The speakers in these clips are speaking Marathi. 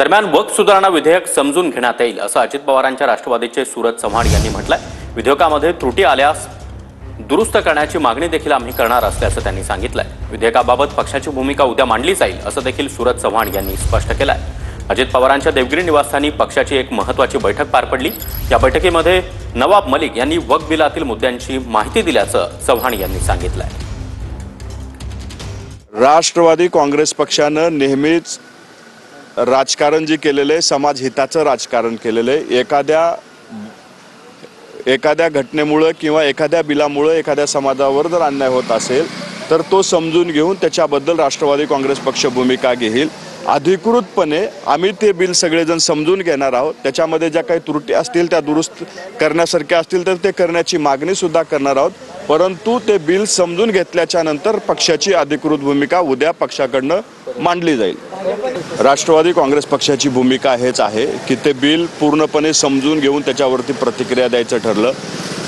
दरम्यान वक्फ सुधारणा विधेयक समजून घेण्यात येईल असं अजित पवारांच्या राष्ट्रवादीचे सूरज चव्हाण यांनी म्हटलंय। विधेयकामध्ये त्रुटी आल्यास दुरुस्त करण्याची मागणी देखील आम्ही करणार असल्याचं त्यांनी सांगितलंय। विधेयकाबाबत पक्षाची भूमिका उद्या मांडली जाईल असं देखील सूरज चव्हाण यांनी स्पष्ट केलंय। अजित पवारांच्या देवगिरी निवासस्थानी पक्षाची एक महत्त्वाची बैठक पार पडली। या बैठकीमध्ये नवाब मलिक यांनी वक्फ बिलातील मुद्द्यांची माहिती दिल्याचं चव्हाण यांनी सांगितलंय। राष्ट्रवादी काँग्रेस पक्षानं नेहमीच राजकारण जे केलेलं आहे, समाज हिताचं राजकारण केलेलं आहे। एखाद्या घटनेमुळे किंवा एखाद्या बिलामुळे एखाद्या समाजावर जर अन्याय होत असेल तर तो समजून घेऊन त्याच्याबद्दल राष्ट्रवादी काँग्रेस पक्ष भूमिका घेईल। अधिकृतपणे आम्ही ते बिल सगळेजण समजून घेणार आहोत। त्याच्यामध्ये ज्या काही त्रुटी असतील त्या दुरुस्त करण्यासारख्या असतील तर ते करण्याची मागणी सुद्धा करणार आहोत। परंतु ते बिल समजून घेतल्याच्या नंतर पक्षाची अधिकृत भूमिका उद्या पक्षाकडनं मांडली जाईल। राष्ट्रवादी काँग्रेस पक्षाची भूमिका हेच आहे की ते बिल पूर्णपणे समजून घेऊन त्याच्यावरती प्रतिक्रिया द्यायचं ठरलं।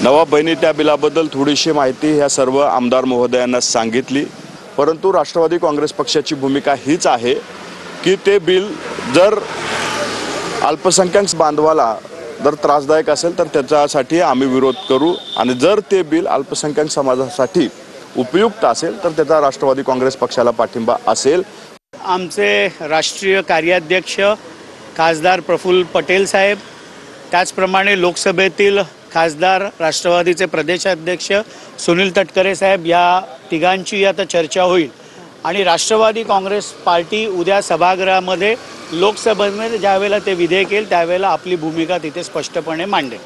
नवाब बहिणी त्या बिलाबद्दल थोडीशी माहिती ह्या सर्व आमदार महोदयांना सांगितली, परंतु राष्ट्रवादी काँग्रेस पक्षाची भूमिका हीच आहे की ते बिल जर अल्पसंख्याक बांधवाला जर त्रासदायक असेल तर त्याच्यासाठी आम्ही विरोध करू आणि जर ते बिल अल्पसंख्याक समाजासाठी उपयुक्त असेल तर त्याचा राष्ट्रवादी काँग्रेस पक्षाला पाठिंबा असेल। आमचे राष्ट्रीय कार्याध्यक्ष खासदार प्रफुल्ल पटेल साहेब, त्याचप्रमाणे लोकसभेतील खासदार राष्ट्रवादीचे प्रदेशाध्यक्ष सुनील तटकरे साहेब, या तिघांची आता चर्चा होईल आणि राष्ट्रवादी काँग्रेस पार्टी उद्या सभागृहामध्ये लोकसभेमध्ये ज्यावेळेला ते विधेयक येईल त्यावेळेला आपली भूमिका तिथे स्पष्टपणे मांडेल।